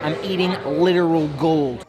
I'm eating literal gold.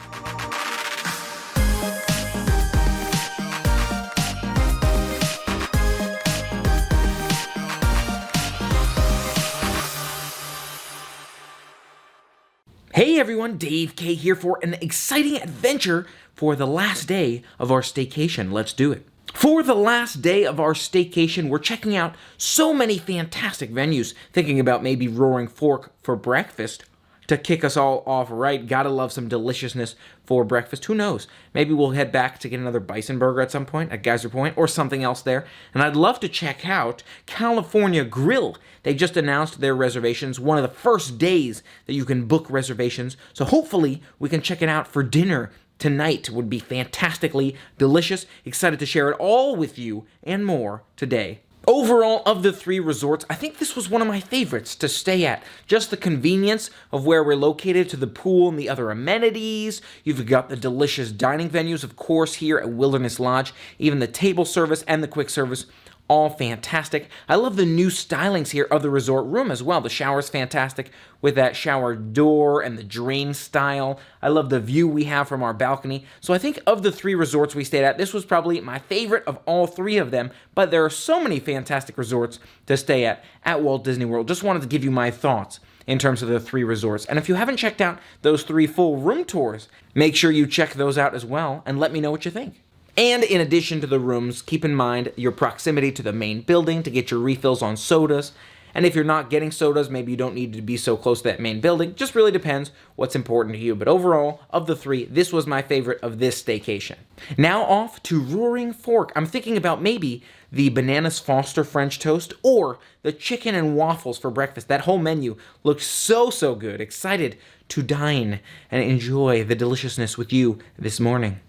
Hey everyone, Dave K here for an exciting adventure for the last day of our staycation. Let's do it. For the last day of our staycation, we're checking out so many fantastic venues, thinking about maybe Roaring Fork for breakfast to kick us all off right. Gotta love some deliciousness for breakfast. Who knows? Maybe we'll head back to get another bison burger at some point at Geyser Point or something else there. And I'd love to check out California Grill. They just announced their reservations, one of the first days that you can book reservations. So hopefully we can check it out for dinner tonight. It would be fantastically delicious. Excited to share it all with you and more today. Overall, of the three resorts, I think this was one of my favorites to stay at. Just the convenience of where we're located to the pool and the other amenities. You've got the delicious dining venues, of course, here at Wilderness Lodge. Even the table service and the quick service, all fantastic. I love the new stylings here of the resort room as well. The shower's fantastic with that shower door and the drain style. I love the view we have from our balcony. So I think of the three resorts we stayed at, this was probably my favorite of all three of them. But there are so many fantastic resorts to stay at Walt Disney World. Just wanted to give you my thoughts in terms of the three resorts. And if you haven't checked out those three full room tours, make sure you check those out as well and let me know what you think. And in addition to the rooms, keep in mind your proximity to the main building to get your refills on sodas. And if you're not getting sodas, maybe you don't need to be so close to that main building. Just really depends what's important to you. But overall, of the three, this was my favorite of this staycation. Now off to Roaring Fork. I'm thinking about maybe the Bananas Foster French toast or the chicken and waffles for breakfast. That whole menu looked so good. Excited to dine and enjoy the deliciousness with you this morning.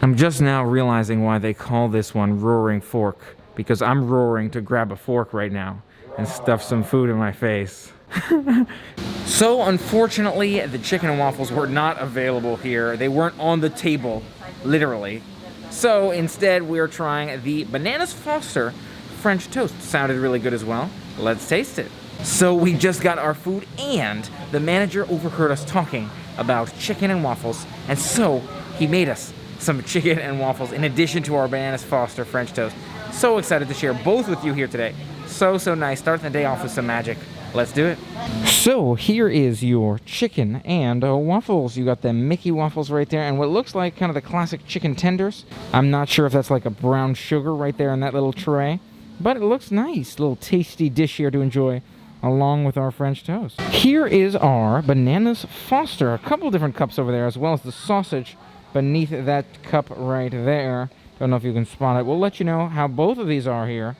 I'm just now realizing why they call this one Roaring Fork, because I'm roaring to grab a fork right now and stuff some food in my face. So unfortunately, the chicken and waffles were not available here. They weren't on the table, literally. So instead, we're trying the Bananas Foster French toast. Sounded really good as well. Let's taste it. So we just got our food, and the manager overheard us talking about chicken and waffles, and so he made us some chicken and waffles in addition to our Bananas Foster French toast. So excited to share both with you here today. So nice. Starting the day off with some magic. Let's do it. So here is your chicken and waffles. You got the Mickey waffles right there and what looks like kind of the classic chicken tenders. I'm not sure if that's like a brown sugar right there in that little tray, but it looks nice. Little tasty dish here to enjoy along with our French toast. Here is our Bananas Foster. A couple different cups over there, as well as the sausage beneath that cup right there. Don't know if you can spot it. We'll let you know how both of these are here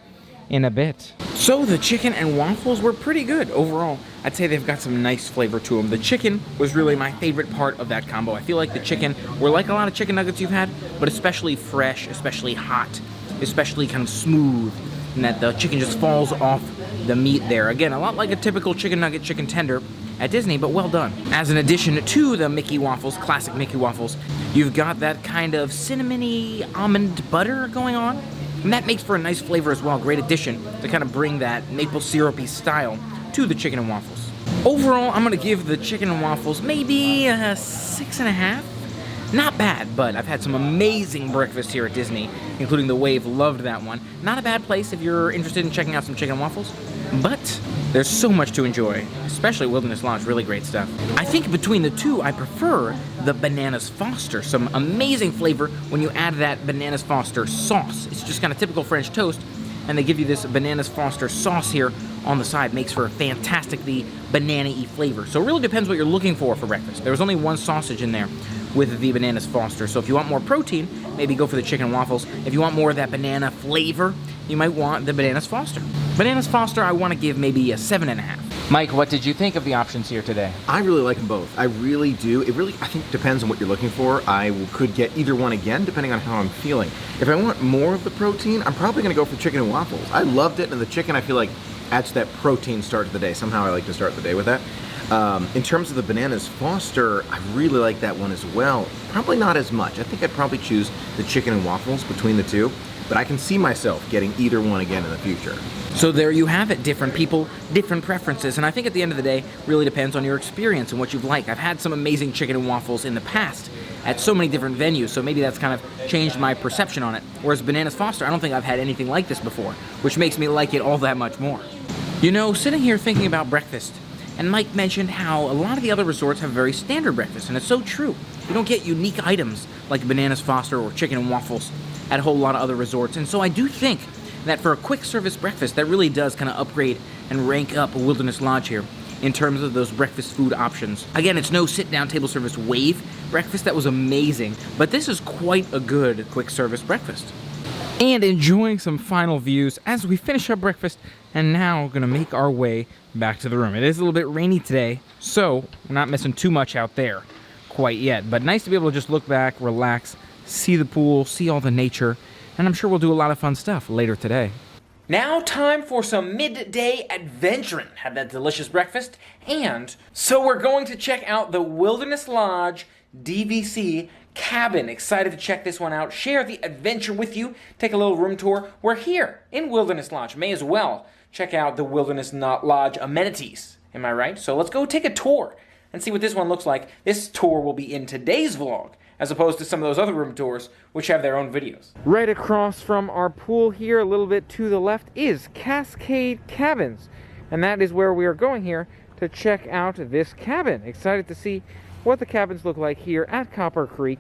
in a bit. So the chicken and waffles were pretty good overall. I'd say they've got some nice flavor to them. The chicken was really my favorite part of that combo. I feel like the chicken were like a lot of chicken nuggets you've had, but especially fresh, especially hot, especially kind of smooth, and that the chicken just falls off the meat there. Again, a lot like a typical chicken nugget, chicken tender at Disney, but well done. As an addition to the Mickey waffles, classic Mickey waffles, you've got that kind of cinnamony almond butter going on, and that makes for a nice flavor as well. Great addition to kind of bring that maple syrupy style to the chicken and waffles. Overall, I'm gonna give the chicken and waffles maybe a 6.5. Not bad, but I've had some amazing breakfast here at Disney, including the Wave. Loved that one. Not a bad place if you're interested in checking out some chicken and waffles, but there's so much to enjoy, especially Wilderness Lodge, really great stuff. I think between the two, I prefer the Bananas Foster. Some amazing flavor when you add that Bananas Foster sauce. It's just kind of typical French toast, and they give you this Bananas Foster sauce here on the side. Makes for a fantastically banana-y flavor. So it really depends what you're looking for breakfast. There was only one sausage in there with the Bananas Foster. So if you want more protein, maybe go for the chicken and waffles. If you want more of that banana flavor, you might want the Bananas Foster. Bananas Foster, I want to give maybe a 7.5. Mike, what did you think of the options here today? I really like them both. I really do. It really, I think, depends on what you're looking for. I could get either one again, depending on how I'm feeling. If I want more of the protein, I'm probably going to go for chicken and waffles. I loved it, and the chicken, I feel like, adds that protein start to the day. Somehow I like to start the day with that. In terms of the Bananas Foster, I really like that one as well. Probably not as much. I think I'd probably choose the chicken and waffles between the two. but I can see myself getting either one again in the future. So there you have it. Different people, different preferences. And I think at the end of the day, really depends on your experience and what you've liked. I've had some amazing chicken and waffles in the past at so many different venues, so maybe that's kind of changed my perception on it. Whereas Bananas Foster, I don't think I've had anything like this before, which makes me like it all that much more. You know, sitting here thinking about breakfast, and Mike mentioned how a lot of the other resorts have very standard breakfast, and it's so true. You don't get unique items like Bananas Foster or chicken and waffles at a whole lot of other resorts, and so I do think that for a quick service breakfast, that really does kind of upgrade and rank up a Wilderness Lodge here in terms of those breakfast food options. Again, it's no sit-down table service wave breakfast. That was amazing, but this is quite a good quick service breakfast. And enjoying some final views as we finish up breakfast, and now we're gonna make our way back to the room. It is a little bit rainy today, so we're not missing too much out there quite yet, but nice to be able to just look back, relax, see the pool, see all the nature, and I'm sure we'll do a lot of fun stuff later today. Now time for some midday adventuring. Have that delicious breakfast, and so we're going to check out the Wilderness Lodge DVC cabin. Excited to check this one out, share the adventure with you, take a little room tour. We're here in Wilderness Lodge. May as well check out the Wilderness Lodge amenities. Am I right? So let's go take a tour and see what this one looks like. This tour will be in today's vlog, as opposed to some of those other room tours, which have their own videos. Right across from our pool here, a little bit to the left, is Cascade Cabins. And that is where we are going here to check out this cabin. Excited to see what the cabins look like here at Copper Creek.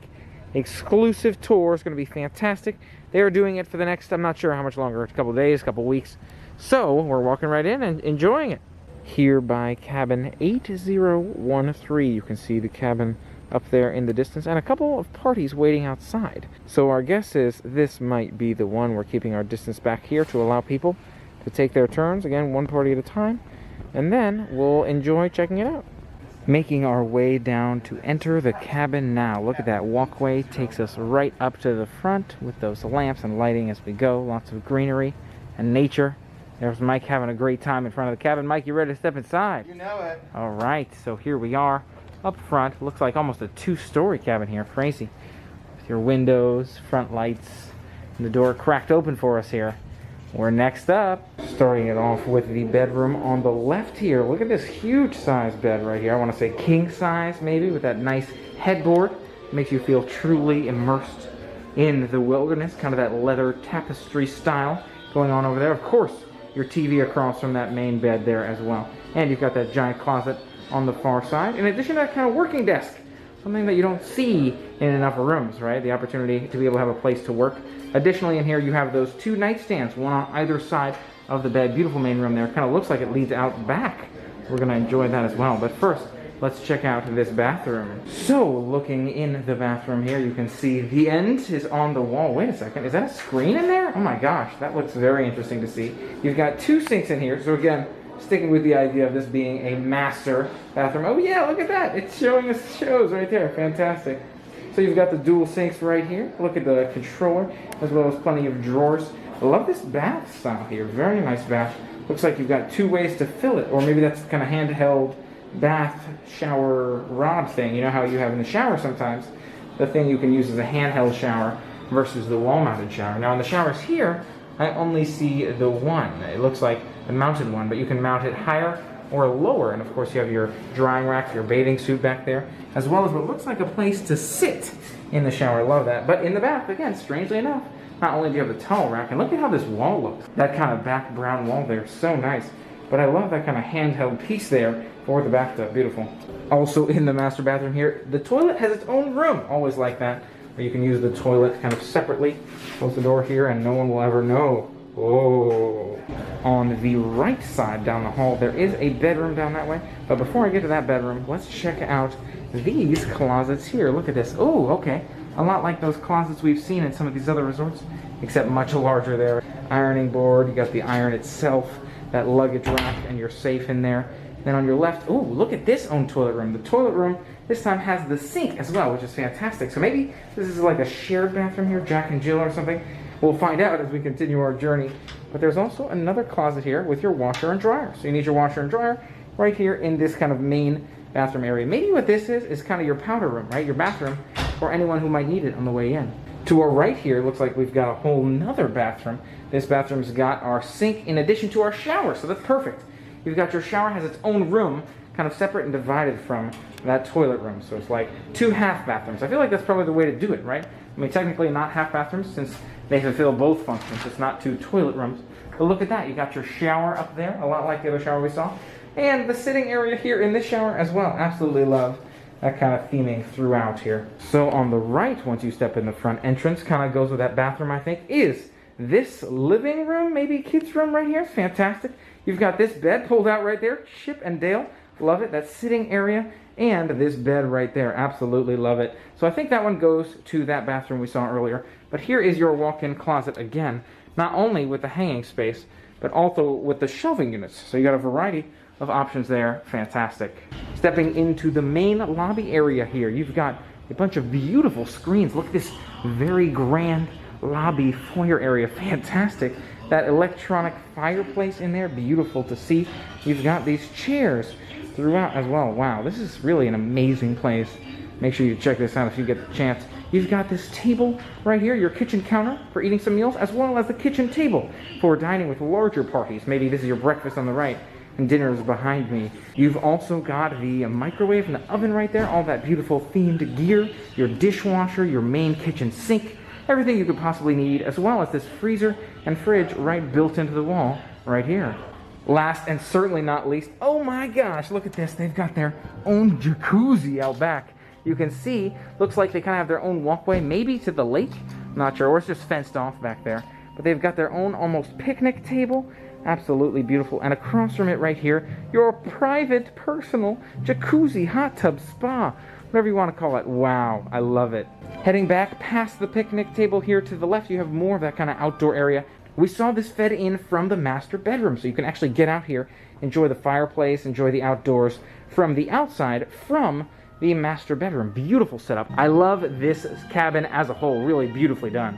Exclusive tour is going to be fantastic. They are doing it for the next, I'm not sure how much longer, a couple days, a couple weeks. So we're walking right in and enjoying it. Here by cabin 8013, you can see the cabin up there in the distance, and a couple of parties waiting outside. So our guess is this might be the one. We're keeping our distance back here to allow people to take their turns, again, one party at a time, and then we'll enjoy checking it out. Making our way down to enter the cabin now. Look at that walkway, takes us right up to the front with those lamps and lighting as we go. Lots of greenery and nature. There's Mike having a great time in front of the cabin. Mike, you ready to step inside? You know it. All right, so here we are. Up front, looks like almost a two-story cabin here, crazy. With your windows, front lights, and the door cracked open for us here. We're next up, starting it off with the bedroom on the left here. Look at this huge size bed right here. I want to say king size maybe, with that nice headboard. Makes you feel truly immersed in the wilderness, kind of that leather tapestry style going on over there. Of course, your TV across from that main bed there as well. And you've got that giant closet on the far side, in addition to that kind of working desk, something that you don't see in enough rooms, right? The opportunity to be able to have a place to work. Additionally, in here you have those two nightstands, one on either side of the bed. Beautiful main room there. Kind of looks like it leads out back. We're going to enjoy that as well. But first, let's check out this bathroom. So, looking in the bathroom here, you can see the end is on the wall. Wait a second, is that a screen in there? Oh my gosh, that looks very interesting to see. You've got two sinks in here, so again, sticking with the idea of this being a master bathroom. Oh yeah, look at that. It's showing us shows right there. Fantastic. So you've got the dual sinks right here. Look at the controller, as well as plenty of drawers. I love this bath style here. Very nice bath. Looks like you've got two ways to fill it, or maybe that's kind of handheld bath shower rod thing. You know how you have in the shower sometimes, the thing you can use as a handheld shower versus the wall-mounted shower. Now in the showers here, I only see the one. It looks like the mounted one, but you can mount it higher or lower. And of course you have your drying rack, your bathing suit back there, as well as what looks like a place to sit in the shower. Love that. But in the bath, again, strangely enough, not only do you have the towel rack, and look at how this wall looks. That kind of back brown wall there, so nice. But I love that kind of handheld piece there for the bathtub. Beautiful. Also in the master bathroom here, the toilet has its own room. Always like that, where you can use the toilet kind of separately. Close the door here and no one will ever know. Oh. On the right side down the hall, there is a bedroom down that way. But before I get to that bedroom, let's check out these closets here. Look at this. Oh, okay. A lot like those closets we've seen in some of these other resorts, except much larger there. Ironing board, you got the iron itself, that luggage rack, and your safe in there. Then on your left, oh, look at this own toilet room. The toilet room this time has the sink as well, which is fantastic. So maybe this is like a shared bathroom here, Jack and Jill or something. We'll find out as we continue our journey. But there's also another closet here with your washer and dryer. So you need your washer and dryer right here in this kind of main bathroom area. Maybe what this is kind of your powder room, right? Your bathroom for anyone who might need it on the way in. To our right here, it looks like we've got a whole nother bathroom. This bathroom's got our sink in addition to our shower, so that's perfect. You've got your shower, has its own room, kind of separate and divided from that toilet room. So it's like 2 half bathrooms. I feel like that's probably the way to do it, right? I mean, technically not half bathrooms since they fulfill both functions. It's not 2 toilet rooms. But look at that. You got your shower up there, a lot like the other shower we saw. And the sitting area here in this shower as well. Absolutely love that kind of theming throughout here. So on the right, once you step in the front entrance, kind of goes with that bathroom, I think, is this living room, maybe kids' room right here. It's fantastic. You've got this bed pulled out right there, Chip and Dale. Love it. That sitting area and this bed right there. Absolutely love it. So I think that one goes to that bathroom we saw earlier. But here is your walk-in closet again, not only with the hanging space, but also with the shelving units. So you got a variety of options there. Fantastic. Stepping into the main lobby area here, you've got a bunch of beautiful screens. Look at this very grand lobby foyer area. Fantastic. That electronic fireplace in there, beautiful to see. You've got these chairs throughout as well. Wow, this is really an amazing place. Make sure you check this out if you get the chance. You've got this table right here, your kitchen counter for eating some meals, as well as the kitchen table for dining with larger parties. Maybe this is your breakfast on the right and dinner is behind me. You've also got the microwave and the oven right there, all that beautiful themed gear, your dishwasher, your main kitchen sink, everything you could possibly need, as well as this freezer and fridge right built into the wall right here. Last and certainly not least, oh my gosh, look at this. They've got their own jacuzzi out back. You can see, looks like they kind of have their own walkway, maybe to the lake. I'm not sure, or it's just fenced off back there. But they've got their own almost picnic table. Absolutely beautiful. And across from it right here, your private, personal jacuzzi, hot tub, spa, whatever you want to call it. Wow, I love it. Heading back past the picnic table here to the left, you have more of that kind of outdoor area. We saw this fed in from the master bedroom, so you can actually get out here, enjoy the fireplace, enjoy the outdoors from the outside, from the master bedroom. Beautiful setup. I love this cabin as a whole. Really beautifully done.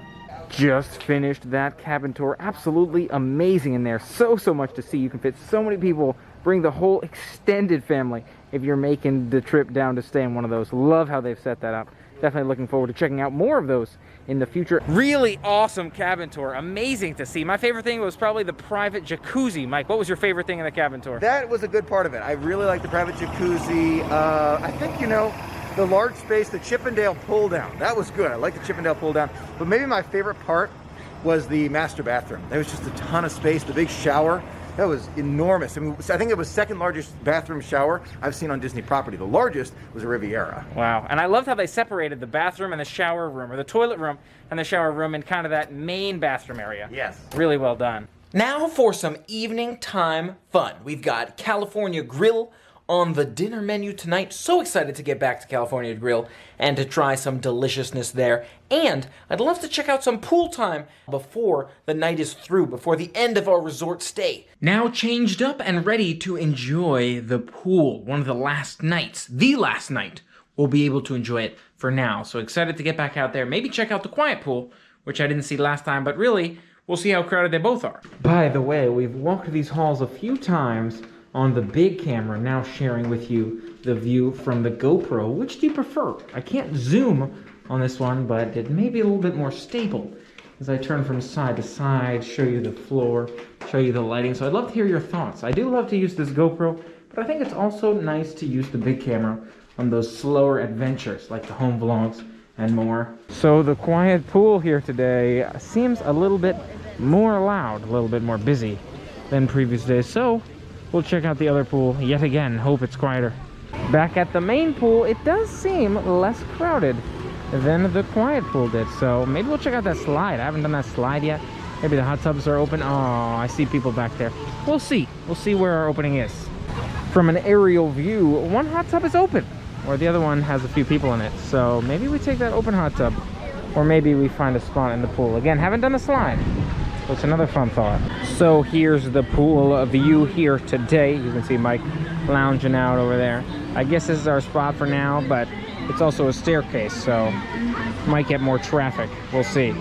Just finished that cabin tour. Absolutely amazing in there. So much to see. You can fit so many people. Bring the whole extended family if you're making the trip down to stay in one of those. Love how they've set that up. Definitely looking forward to checking out more of those in the future. Really awesome cabin tour. Amazing to see. My favorite thing was probably the private jacuzzi. Mike, what was your favorite thing in the cabin tour? That was a good part of it. I really like the private jacuzzi. I think, you know, the large space, the Chippendale pull down. That was good. I like the Chippendale pull down. But maybe my favorite part was the master bathroom. There was just a ton of space. The big shower. That was enormous. I mean, I think it was second largest bathroom shower I've seen on Disney property. The largest was a Riviera. Wow. And I loved how they separated the bathroom and the shower room, or the toilet room and the shower room in kind of that main bathroom area. Yes. Really well done. Now for some evening time fun. We've got California Grill on the dinner menu tonight. So excited to get back to California Grill and to try some deliciousness there. And I'd love to check out some pool time before the night is through, before the end of our resort stay. Now changed up and ready to enjoy the pool. One of the last nights, the last night, we'll be able to enjoy it for now. So excited to get back out there. Maybe check out the quiet pool, which I didn't see last time, but really, we'll see how crowded they both are. By the way, we've walked these halls a few times on the big camera, now sharing with you the view from the GoPro. Which do you prefer? I can't zoom on this one, but it may be a little bit more stable as I turn from side to side, show you the floor, show you the lighting. So I'd love to hear your thoughts. I do love to use this GoPro, but I think it's also nice to use the big camera on those slower adventures like the home vlogs and more. So the quiet pool here today seems a little bit more loud, a little bit more busy than previous days. So we'll check out the other pool yet again. Hope it's quieter. Back at the main pool, it does seem less crowded than the quiet pool did. So maybe we'll check out that slide. I haven't done that slide yet. Maybe the hot tubs are open. Oh, I see people back there. We'll see. We'll see where our opening is. From an aerial view, one hot tub is open, or the other one has a few people in it. So maybe we take that open hot tub, or maybe we find a spot in the pool. Again, haven't done the slide. So it's another fun thought. So here's the pool view here today. You can see Mike lounging out over there. I guess this is our spot for now, but it's also a staircase, so might get more traffic. We'll see.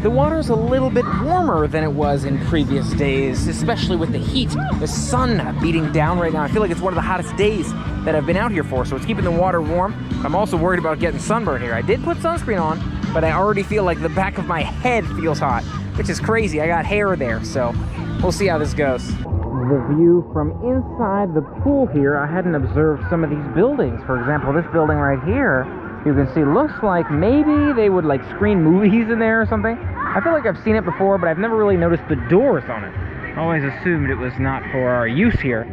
The water's a little bit warmer than it was in previous days, especially with the heat. The sun beating down right now. I feel like it's one of the hottest days that I've been out here for, so it's keeping the water warm. I'm also worried about getting sunburned here. I did put sunscreen on, but I already feel like the back of my head feels hot, which is crazy. I got hair there, so we'll see how this goes. The view from inside the pool here, I hadn't observed some of these buildings. For example, this building right here, you can see looks like maybe they would like screen movies in there or something. I feel like I've seen it before, but I've never really noticed the doors on it. I always assumed it was not for our use here,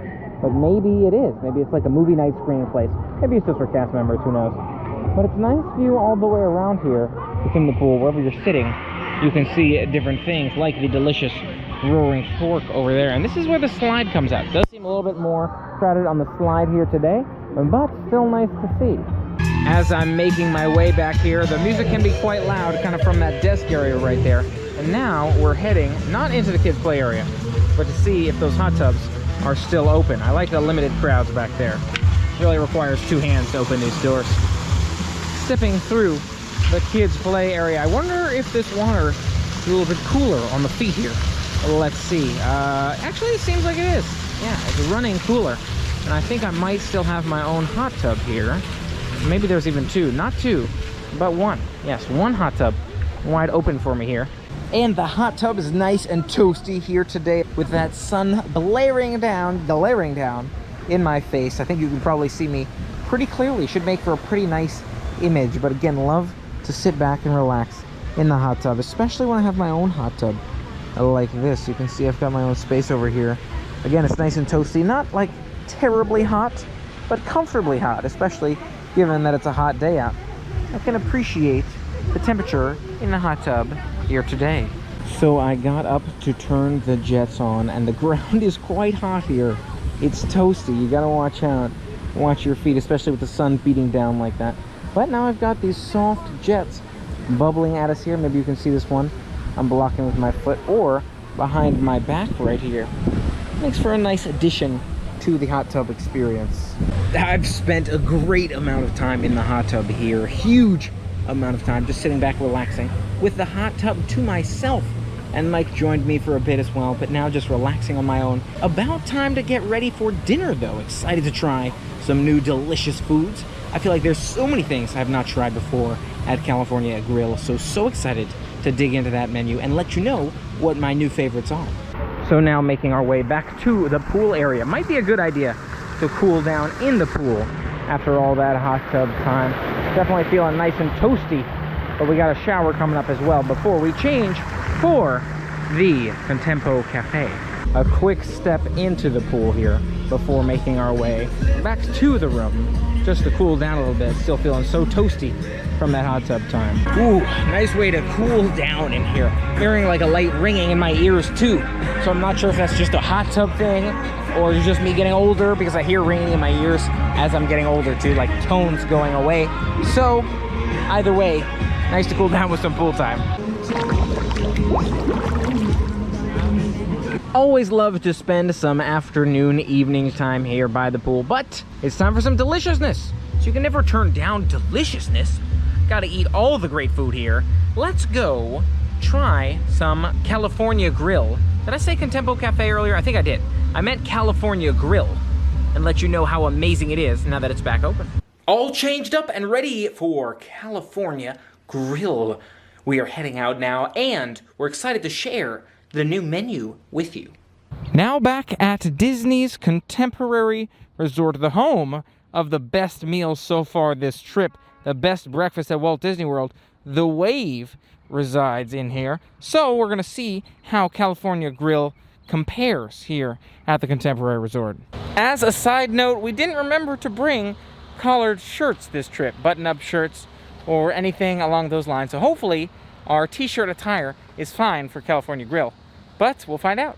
but maybe it is. Maybe it's like a movie night screening place. Maybe it's just for cast members, who knows. But it's a nice view all the way around here within the pool. Wherever you're sitting, you can see different things like the delicious roaring fork over there. And this is where the slide comes out. It does seem a little bit more crowded on the slide here today, but still nice to see. As I'm making my way back here, the music can be quite loud, kind of from that desk area right there. And now we're heading not into the kids' play area, but to see if those hot tubs are still open. I like the limited crowds back there. It really requires two hands to open these doors. Stepping through the kids' play area, I wonder if this water is a little bit cooler on the feet here. Let's see. Actually, it seems like it is. Yeah, it's running cooler. And I think I might still have my own hot tub here. Maybe there's even two. Not two, but one. Yes, one hot tub wide open for me here. And the hot tub is nice and toasty here today with that sun glaring down in my face. I think you can probably see me pretty clearly. Should make for a pretty nice image. But again, love to sit back and relax in the hot tub, especially when I have my own hot tub like this. You can see I've got my own space over here. Again, it's nice and toasty. Not like terribly hot, but comfortably hot, especially given that it's a hot day out. I can appreciate the temperature in the hot tub here today. So I got up to turn the jets on, and the ground is quite hot here. It's toasty. You gotta watch out. Watch your feet, especially with the sun beating down like that. But now I've got these soft jets bubbling at us here. Maybe you can see this one I'm blocking with my foot, or behind my back right here. Makes for a nice addition to the hot tub experience. I've spent a great amount of time in the hot tub here. Huge amount of time just sitting back relaxing with the hot tub to myself. And Mike joined me for a bit as well, but now just relaxing on my own. About time to get ready for dinner though. Excited to try some new delicious foods. I feel like there's so many things I've not tried before at California Grill, so excited to dig into that menu and let you know what my new favorites are. So now making our way back to the pool area. Might be a good idea to cool down in the pool after all that hot tub time. Definitely feeling nice and toasty, but we got a shower coming up as well before we change for the Contempo Cafe. A quick step into the pool here before making our way back to the room just to cool down a little bit. Still feeling so toasty from that hot tub time. Ooh, nice way to cool down in here. Hearing like a light ringing in my ears too. So I'm not sure if that's just a hot tub thing or it's just me getting older, because I hear ringing in my ears as I'm getting older too, like tones going away. So either way, nice to cool down with some pool time. Always love to spend some afternoon, evening time here by the pool, but it's time for some deliciousness. So you can never turn down deliciousness. Gotta eat all the great food here. Let's go try some California Grill. Did I say Contempo Cafe earlier? I think I did. I meant California Grill, and let you know how amazing it is now that it's back open. All changed up and ready for California Grill. We are heading out now, and we're excited to share the new menu with you. Now back at Disney's Contemporary Resort, the home of the best meals so far this trip, the best breakfast at Walt Disney World. The Wave resides in here. So we're gonna see how California Grill compares here at the Contemporary Resort. As a side note, we didn't remember to bring collared shirts this trip, button-up shirts or anything along those lines. So hopefully our t-shirt attire is fine for California Grill, but we'll find out.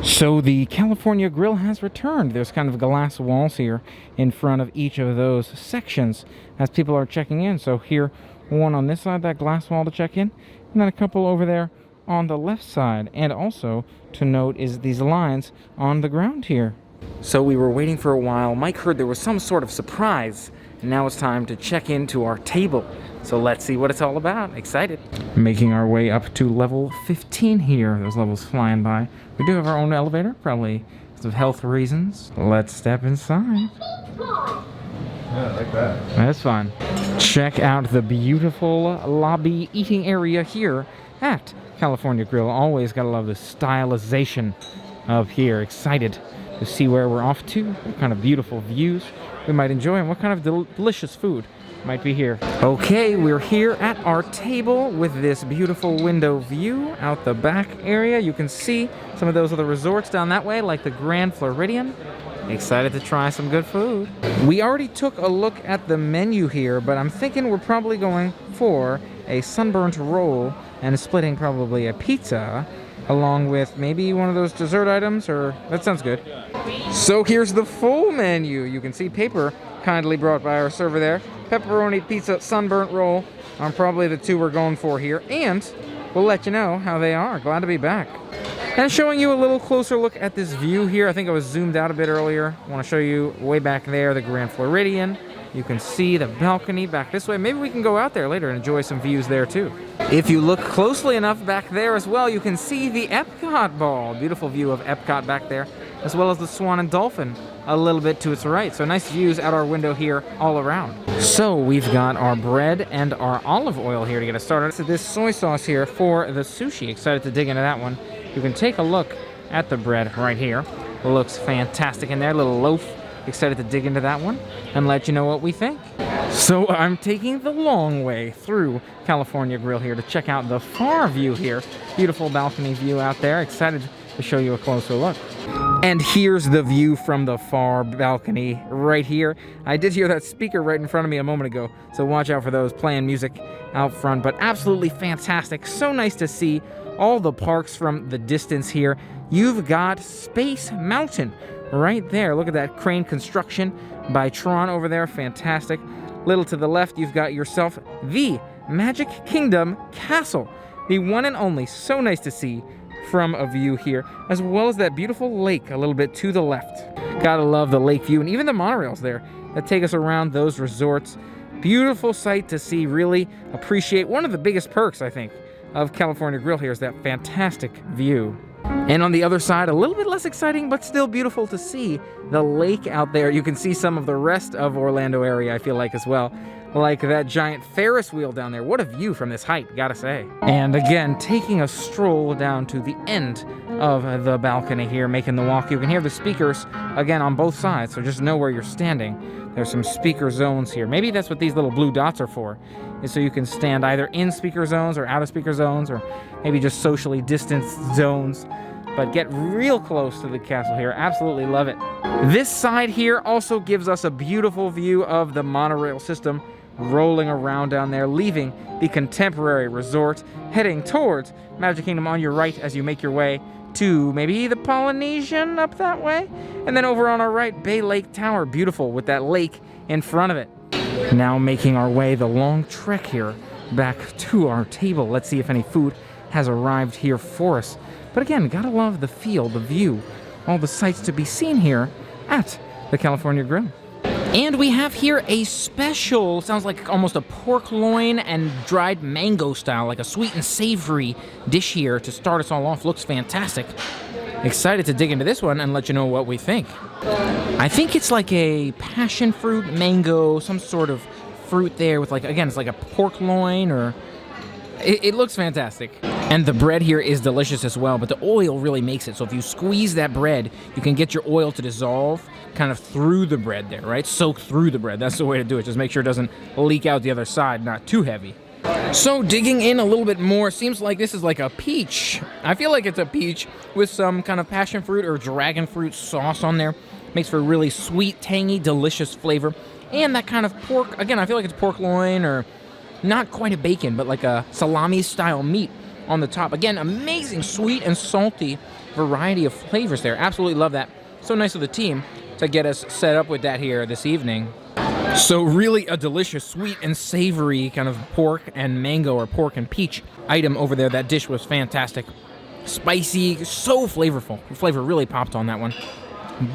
So the California Grill has returned. There's kind of glass walls here in front of each of those sections as people are checking in. So here, one on this side, that glass wall to check in, and then a couple over there on the left side. And also to note is these lines on the ground here. So we were waiting for a while. Mike heard there was some sort of surprise, and now it's time to check into our table. So let's see what it's all about. Excited. Making our way up to level 15 here. Those levels flying by. We do have our own elevator, probably because of health reasons. Let's step inside. Yeah, I like that. That's fun. Check out the beautiful lobby eating area here at California Grill. Always gotta love the stylization of here. Excited to see where we're off to, what kind of beautiful views we might enjoy, and what kind of delicious food might be here. Okay, we're here at our table with this beautiful window view out the back area. You can see some of those other resorts down that way, like the Grand Floridian. Excited to try some good food. We already took a look at the menu here, but I'm thinking we're probably going for a sunburnt roll and splitting probably a pizza, along with maybe one of those dessert items, or that sounds good. So here's the full menu. You can see paper kindly brought by our server there. Pepperoni pizza, sunburnt roll are probably the two we're going for here, and we'll let you know how they are. Glad to be back. And showing you a little closer look at this view here. I think I was zoomed out a bit earlier. I want to show you way back there the Grand Floridian. You can see the balcony back this way. Maybe we can go out there later and enjoy some views there too. If you look closely enough back there as well, you can see the Epcot ball. Beautiful view of Epcot back there, as well as the Swan and Dolphin a little bit to its right. So nice views out our window here all around. So we've got our bread and our olive oil here to get us started. So this soy sauce here for the sushi. Excited to dig into that one. You can take a look at the bread right here. It looks fantastic in there, little loaf. Excited to dig into that one and let you know what we think. So I'm taking the long way through California Grill here to check out the far view here. Beautiful balcony view out there. Excited to show you a closer look. And here's the view from the far balcony right here. I did hear that speaker right in front of me a moment ago, so watch out for those playing music out front. But absolutely fantastic. So nice to see all the parks from the distance here. You've got Space Mountain right there. Look at that crane construction by Tron over there. Fantastic. Little to the left, you've got yourself the Magic Kingdom Castle, the one and only. So nice to see from a view here, as well as that beautiful lake a little bit to the left. Gotta love the lake view, and even the monorails there that take us around those resorts. Beautiful sight to see. Really appreciate one of the biggest perks, I think, of California Grill here is that fantastic view. And on the other side, a little bit less exciting, but still beautiful to see the lake out there. You can see some of the rest of Orlando area, I feel like, as well. Like that giant Ferris wheel down there. What a view from this height, gotta say. And again, taking a stroll down to the end of the balcony here, making the walk. You can hear the speakers, again, on both sides, so just know where you're standing. There's some speaker zones here. Maybe that's what these little blue dots are for, is so you can stand either in speaker zones or out of speaker zones, or maybe just socially distanced zones. But get real close to the castle here. Absolutely love it. This side here also gives us a beautiful view of the monorail system rolling around down there, leaving the contemporary resort, heading towards Magic Kingdom on your right as you make your way to maybe the Polynesian up that way. And then over on our right, Bay Lake Tower, beautiful with that lake in front of it. Now making our way the long trek here back to our table. Let's see if any food has arrived here for us. But again, gotta love the feel, the view, all the sights to be seen here at the California Grill. And we have here a special, sounds like almost a pork loin and dried mango style, like a sweet and savory dish here to start us all off. Looks fantastic. Excited to dig into this one and let you know what we think. I think it's like a passion fruit, mango, some sort of fruit there with, like, again, it's like a pork loin, or it looks fantastic. And the bread here is delicious as well, but the oil really makes it. So if you squeeze that bread, you can get your oil to dissolve kind of through the bread there, right? Soak through the bread. That's the way to do it. Just make sure it doesn't leak out the other side, not too heavy. So digging in a little bit more, seems like this is like a peach. I feel like it's a peach with some kind of passion fruit or dragon fruit sauce on there. Makes for a really sweet, tangy, delicious flavor. And that kind of pork, again, I feel like it's pork loin, or not quite a bacon, but like a salami-style meat on the top. Again, amazing sweet and salty variety of flavors there. Absolutely love that. So nice of the team to get us set up with that here this evening. So really a delicious sweet and savory kind of pork and mango, or pork and peach item over there. That dish was fantastic. Spicy, so flavorful. The flavor really popped on that one.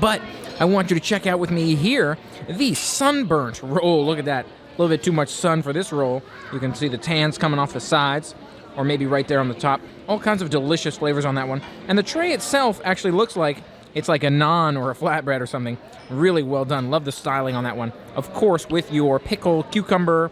But I want you to check out with me here the sunburnt roll. Look at that. A little bit too much sun for this roll. You can see the tans coming off the sides, or maybe right there on the top. All kinds of delicious flavors on that one. And the tray itself actually looks like it's like a naan or a flatbread or something. Really well done. Love the styling on that one. Of course, with your pickle, cucumber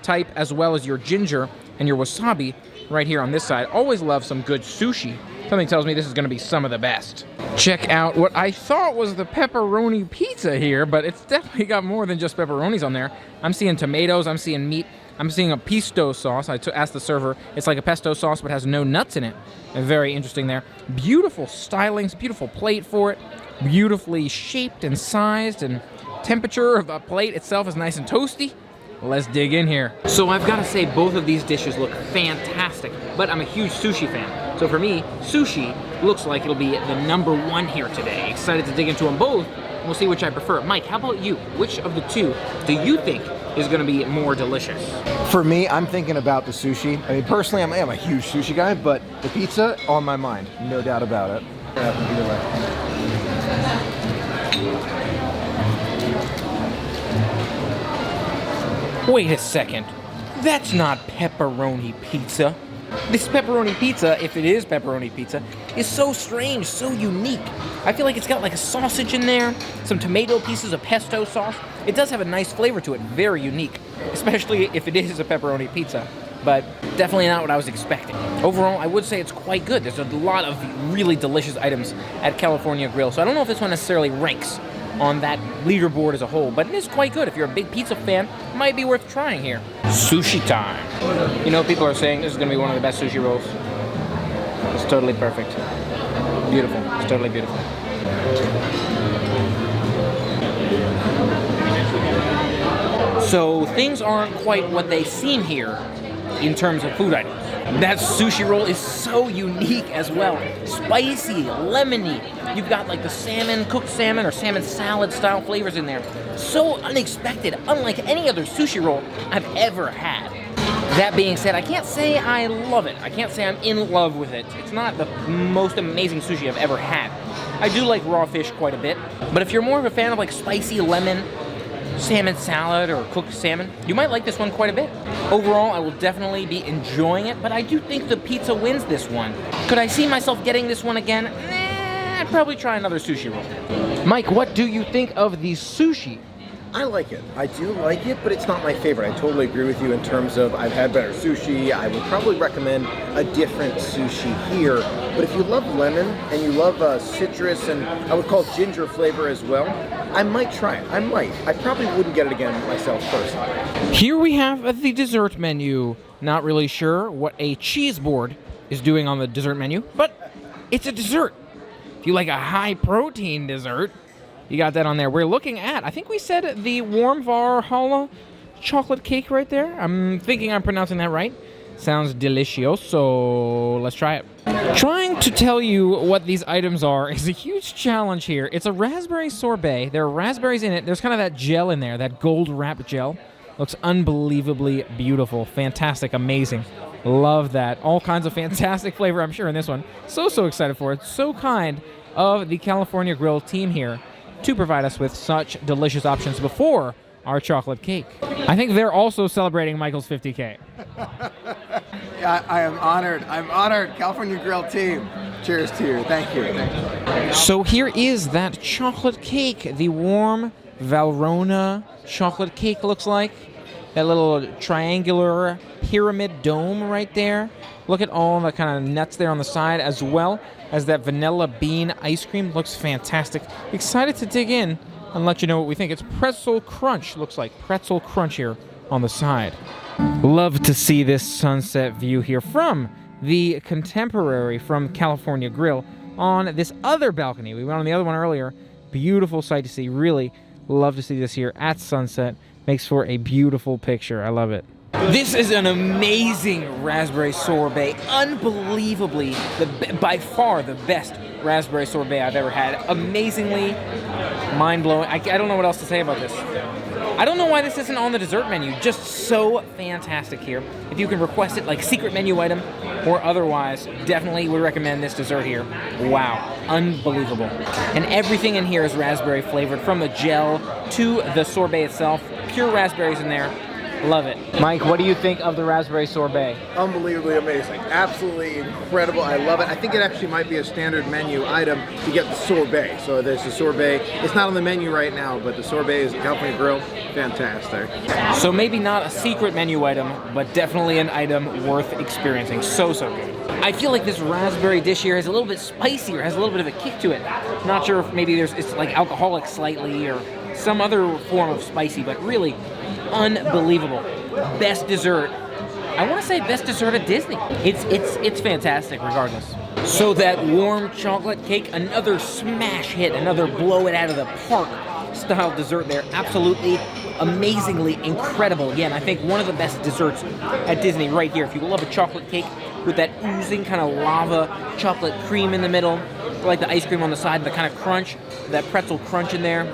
type, as well as your ginger and your wasabi right here on this side. Always love some good sushi. Something tells me this is going to be some of the best. Check out what I thought was the pepperoni pizza here, but it's definitely got more than just pepperonis on there. I'm seeing tomatoes, I'm seeing meat, I'm seeing a pesto sauce. I asked the server, it's like a pesto sauce but has no nuts in it. Very interesting there. Beautiful stylings, beautiful plate for it. Beautifully shaped and sized, and temperature of the plate itself is nice and toasty. Let's dig in here. So I've got to say both of these dishes look fantastic, but I'm a huge sushi fan. So for me, sushi looks like it'll be the #1 here today. Excited to dig into them both. We'll see which I prefer. Mike, how about you? Which of the two do you think is going to be more delicious? For me, I'm thinking about the sushi. I mean, personally, I am a huge sushi guy, but the pizza on my mind, no doubt about it. Wait a second. That's not pepperoni pizza. This pepperoni pizza, if it is pepperoni pizza, is so strange, so unique. I feel like it's got like a sausage in there, some tomato pieces of pesto sauce. It does have a nice flavor to it, very unique, especially if it is a pepperoni pizza, but definitely not what I was expecting. Overall, I would say it's quite good. There's a lot of really delicious items at California Grill, so I don't know if this one necessarily ranks on that leaderboard as a whole, but it is quite good. If you're a big pizza fan, it might be worth trying here. Sushi time. You know, people are saying this is going to be one of the best sushi rolls. It's totally perfect. Beautiful. It's totally beautiful. So things aren't quite what they seem here in terms of food items. That sushi roll is so unique as well. Spicy, lemony. You've got like the salmon, cooked salmon or salmon salad style flavors in there. So unexpected, unlike any other sushi roll I've ever had. That being said, I can't say I love it. I can't say I'm in love with it. It's not the most amazing sushi I've ever had. I do like raw fish quite a bit, but if you're more of a fan of like spicy lemon, salmon salad or cooked salmon, you might like this one quite a bit. Overall, I will definitely be enjoying it, but I do think the pizza wins this one. Could I see myself getting this one again? I'd probably try another sushi roll. Mike, what do you think of the sushi? I like it. I do like it, but it's not my favorite. I totally agree with you in terms of I've had better sushi. I would probably recommend a different sushi here. But if you love lemon and you love citrus and I would call ginger flavor as well, I might try it. I might. I probably wouldn't get it again myself personally. Here we have the dessert menu. Not really sure what a cheese board is doing on the dessert menu, but it's a dessert. If you like a high protein dessert, you got that on there. We're looking at, I think we said the warm Valhalla chocolate cake right there. I'm thinking I'm pronouncing that right. Sounds delicious, so let's try it. Trying to tell you what these items are is a huge challenge here. It's a raspberry sorbet. There are raspberries in it. There's kind of that gel in there, that gold wrap gel. Looks unbelievably beautiful, fantastic, amazing. Love that. All kinds of fantastic flavor, I'm sure, in this one. So excited for it. So kind of the California Grill team here to provide us with such delicious options before our chocolate cake. I think they're also celebrating Michael's 50K. I am honored. I'm honored. California Grill team. Cheers to you. Thank you. Thank you. So here is that chocolate cake. The warm Valrhona chocolate cake looks like. That little triangular pyramid dome right there. Look at all the kind of nuts there on the side, as well as that vanilla bean ice cream. Looks fantastic. Excited to dig in and let you know what we think. It's pretzel crunch. Looks like pretzel crunch here on the side. Love to see this sunset view here from the Contemporary from California Grill on this other balcony. We went on the other one earlier. Beautiful sight to see. Really love to see this here at sunset. Makes for a beautiful picture. I love it. This is an amazing raspberry sorbet. Unbelievably, by far the best raspberry sorbet I've ever had. Amazingly mind-blowing. I don't know what else to say about this. I don't know why this isn't on the dessert menu. Just so fantastic here. If you can request it like secret menu item or otherwise, definitely would recommend this dessert here. Wow, unbelievable. And everything in here is raspberry flavored, from the gel to the sorbet itself. Pure raspberries in there. Love it. Mike, what do you think of the raspberry sorbet? Unbelievably amazing. Absolutely incredible. I love it. I think it actually might be a standard menu item to get the sorbet. So there's the sorbet. It's not on the menu right now, but the sorbet is at California Grill. Fantastic. So maybe not a secret menu item, but definitely an item worth experiencing. So good. I feel like this raspberry dish here is a little bit spicier, has a little bit of a kick to it. Not sure if maybe it's like alcoholic slightly or some other form of spicy, but really unbelievable. Best dessert. I want to say best dessert at Disney. It's fantastic regardless. So that warm chocolate cake, another smash hit, another blow it out of the park style dessert there. Absolutely amazingly incredible. Again, I think one of the best desserts at Disney right here. If you love a chocolate cake with that oozing kind of lava chocolate cream in the middle, like the ice cream on the side, the kind of crunch, that pretzel crunch in there.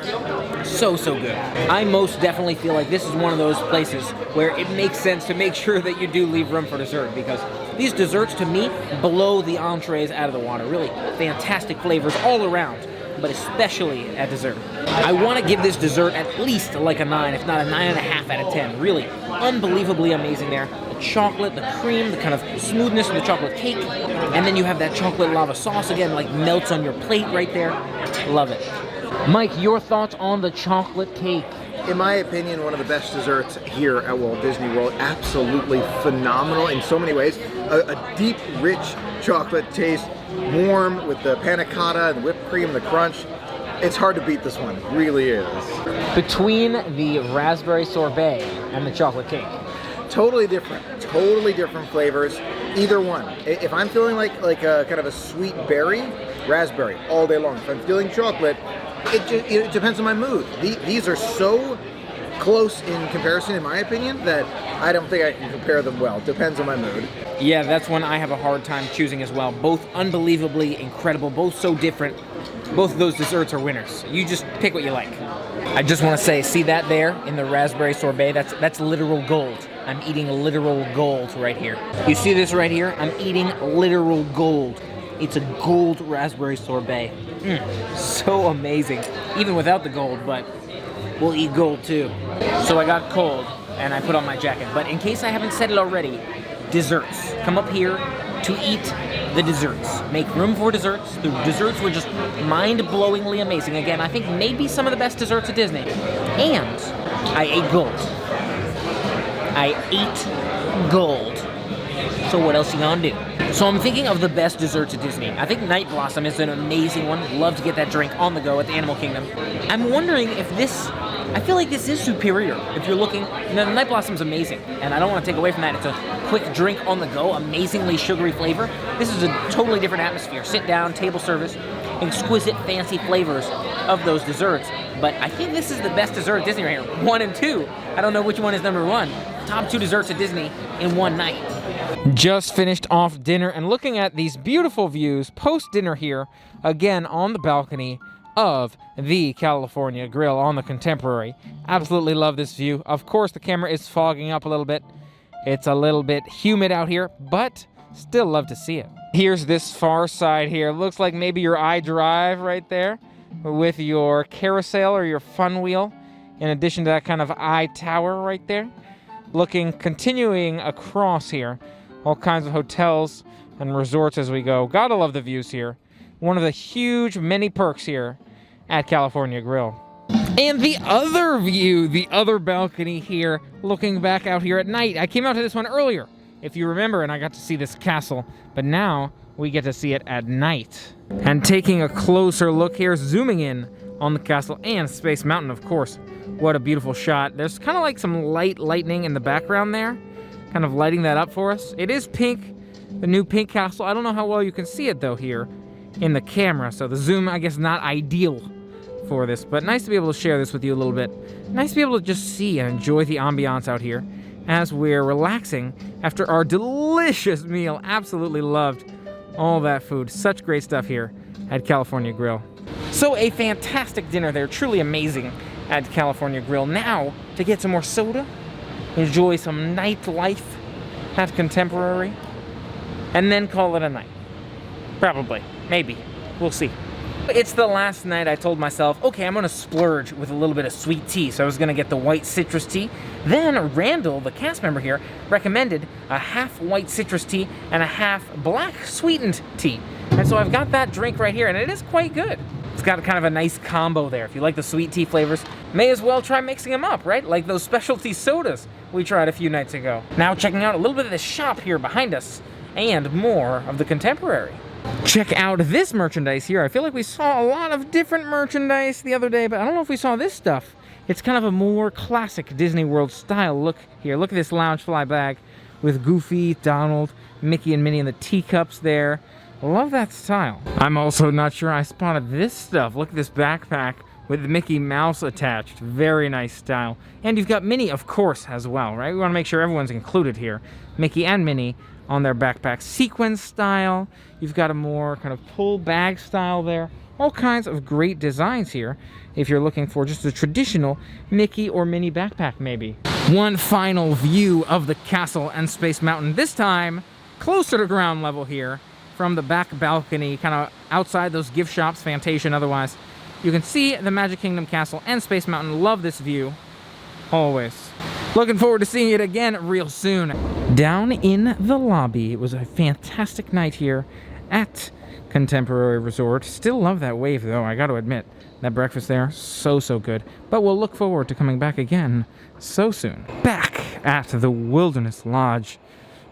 So good. I most definitely feel like this is one of those places where it makes sense to make sure that you do leave room for dessert, because these desserts to me blow the entrees out of the water. Really fantastic flavors all around, but especially at dessert. I want to give this dessert at least like a 9, if not a 9.5 out of 10. Really unbelievably amazing there. The chocolate, the cream, the kind of smoothness of the chocolate cake, and then you have that chocolate lava sauce again, like melts on your plate right there. Love it. Mike, your thoughts on the chocolate cake? In my opinion, one of the best desserts here at Walt Disney World. Absolutely phenomenal in so many ways. A deep, rich chocolate taste, warm with the panna cotta and the whipped cream and the crunch. It's hard to beat this one, it really is. Between the raspberry sorbet and the chocolate cake. Totally different flavors. Either one. If I'm feeling like a kind of a sweet berry, raspberry all day long. If I'm feeling chocolate, it depends on my mood. These are so close in comparison, in my opinion, that I don't think I can compare them well. Depends on my mood. Yeah, that's one I have a hard time choosing as well. Both unbelievably incredible, both so different. Both of those desserts are winners. You just pick what you like. I just want to say, see that there in the raspberry sorbet? That's literal gold. I'm eating literal gold right here. You see this right here? I'm eating literal gold. It's a gold raspberry sorbet. So amazing. Even without the gold, but we'll eat gold too. So I got cold and I put on my jacket. But in case I haven't said it already, desserts. Come up here to eat the desserts. Make room for desserts. The desserts were just mind-blowingly amazing. Again, I think maybe some of the best desserts at Disney. And I ate gold. I ate gold. So what else you gonna do? So I'm thinking of the best desserts at Disney. I think Night Blossom is an amazing one. Love to get that drink on the go at the Animal Kingdom. I'm wondering if this, I feel like this is superior. If you're looking, the Night Blossom's amazing, and I don't want to take away from that. It's a quick drink on the go, amazingly sugary flavor. This is a totally different atmosphere. Sit down, table service, exquisite, fancy flavors of those desserts. But I think this is the best dessert at Disney right here. 1 and 2. I don't know which one is number 1. Top 2 desserts at Disney in one night. Just finished off dinner and looking at these beautiful views post-dinner here, again on the balcony of the California Grill on the Contemporary. Absolutely love this view. Of course, the camera is fogging up a little bit. It's a little bit humid out here, but still love to see it. Here's this far side here. Looks like maybe your iDrive right there with your carousel or your fun wheel, in addition to that kind of iTower right there. Continuing across here, all kinds of hotels and resorts as we go. Gotta love the views here. One of the huge many perks here at California Grill. And the other view, the other balcony here, looking back out here at night. I came out to this one earlier, if you remember, and I got to see this castle, but now we get to see it at night. And taking a closer look here, zooming in on the castle and Space Mountain, of course. What a beautiful shot. There's kind of like some light lightning in the background there, kind of lighting that up for us. It is pink, the new pink castle. I don't know how well you can see it though here in the camera, so the zoom, I guess, not ideal for this, but nice to be able to share this with you a little bit. Nice to be able to just see and enjoy the ambiance out here as we're relaxing after our delicious meal. Absolutely loved all that food. Such great stuff here at California Grill. So a fantastic dinner there, truly amazing at California Grill. Now, to get some more soda, enjoy some nightlife at Contemporary, and then call it a night. Probably. Maybe. We'll see. It's the last night. I told myself, okay, I'm gonna splurge with a little bit of sweet tea. So I was gonna get the white citrus tea. Then Randall, the cast member here, recommended a half white citrus tea and a half black sweetened tea. And so I've got that drink right here, and it is quite good. It's got kind of a nice combo there. If you like the sweet tea flavors, may as well try mixing them up, right? Like those specialty sodas we tried a few nights ago. Now checking out a little bit of the shop here behind us, and more of the contemporary. Check out this merchandise here. I feel like we saw a lot of different merchandise the other day, but I don't know if we saw this stuff. It's kind of a more classic Disney World style look here. Look at this Loungefly bag with Goofy, Donald, Mickey, and Minnie, and the teacups there. Love that style. I'm also not sure I spotted this stuff. Look at this backpack with the Mickey Mouse attached. Very nice style. And you've got Minnie, of course, as well, right? We want to make sure everyone's included here. Mickey and Minnie on their backpack. Sequin style. You've got a more kind of pull bag style there. All kinds of great designs here if you're looking for just a traditional Mickey or Minnie backpack, maybe. One final view of the castle and Space Mountain, this time closer to ground level here from the back balcony, kind of outside those gift shops, Fantasia and otherwise. You can see the Magic Kingdom Castle and Space Mountain. Love this view, always. Looking forward to seeing it again real soon. Down in the lobby, it was a fantastic night here at Contemporary Resort. Still love that wave though, I gotta admit. That breakfast there, so good. But we'll look forward to coming back again so soon. Back at the Wilderness Lodge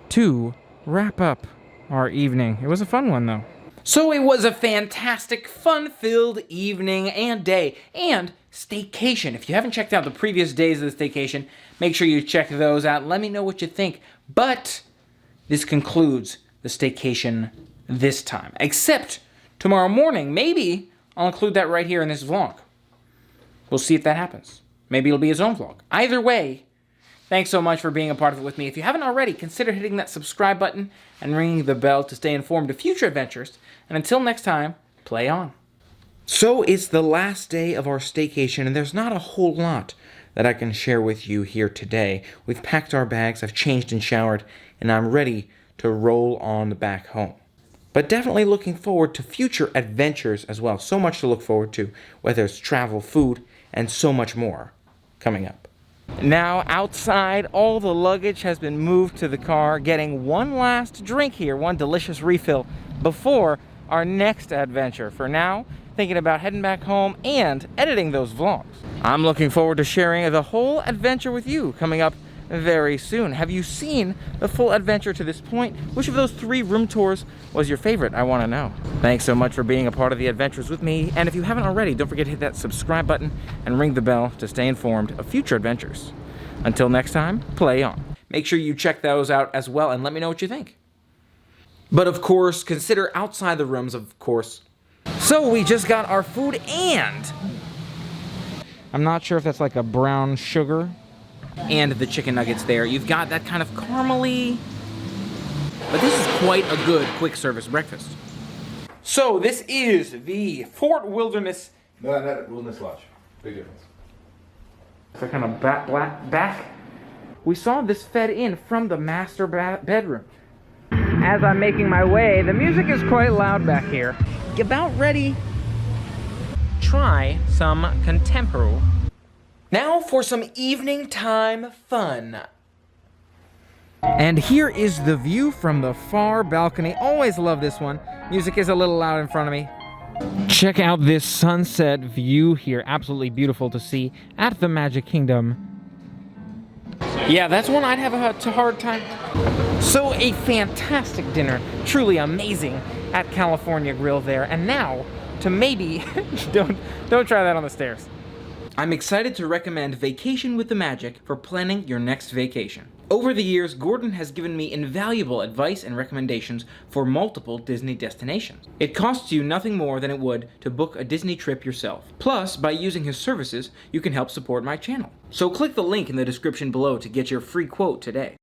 to wrap up our evening. It was a fun one though. So it was a fantastic, fun-filled evening and day, and staycation. If you haven't checked out the previous days of the staycation, make sure you check those out. Let me know what you think. But this concludes the staycation this time. Except tomorrow morning, maybe I'll include that right here in this vlog. We'll see if that happens. Maybe it'll be his own vlog. Either way, thanks so much for being a part of it with me. If you haven't already, consider hitting that subscribe button and ringing the bell to stay informed of future adventures. And until next time, play on. So it's the last day of our staycation, and there's not a whole lot that I can share with you here today. We've packed our bags, I've changed and showered, and I'm ready to roll on back home. But definitely looking forward to future adventures as well. So much to look forward to, whether it's travel, food, and so much more coming up. Now outside, all the luggage has been moved to the car, getting one last drink here, one delicious refill before our next adventure. For now, thinking about heading back home and editing those vlogs. I'm looking forward to sharing the whole adventure with you coming up very soon. Have you seen the full adventure to this point? Which of those 3 room tours was your favorite? I want to know. Thanks so much for being a part of the adventures with me, and if you haven't already, don't forget to hit that subscribe button and ring the bell to stay informed of future adventures. Until next time, play on. Make sure you check those out as well and let me know what you think. But of course, consider outside the rooms, of course. So we just got our food, and I'm not sure if that's like a brown sugar, and the chicken nuggets there. You've got that kind of caramely, but this is quite a good quick service breakfast. So this is the Fort Wilderness. No, not Wilderness Lodge. Big difference. So kind of back. We saw this fed in from the master bedroom. As I'm making my way, the music is quite loud back here. About ready. Try some contemporary. Now for some evening time fun. And here is the view from the far balcony. Always love this one. Music is a little loud in front of me. Check out this sunset view here. Absolutely beautiful to see at the Magic Kingdom. Yeah, that's one I'd have a hard time. So a fantastic dinner. Truly amazing at California Grill there. And now to maybe, don't try that on the stairs. I'm excited to recommend Vacation with the Magic for planning your next vacation. Over the years, Gordon has given me invaluable advice and recommendations for multiple Disney destinations. It costs you nothing more than it would to book a Disney trip yourself. Plus, by using his services, you can help support my channel. So click the link in the description below to get your free quote today.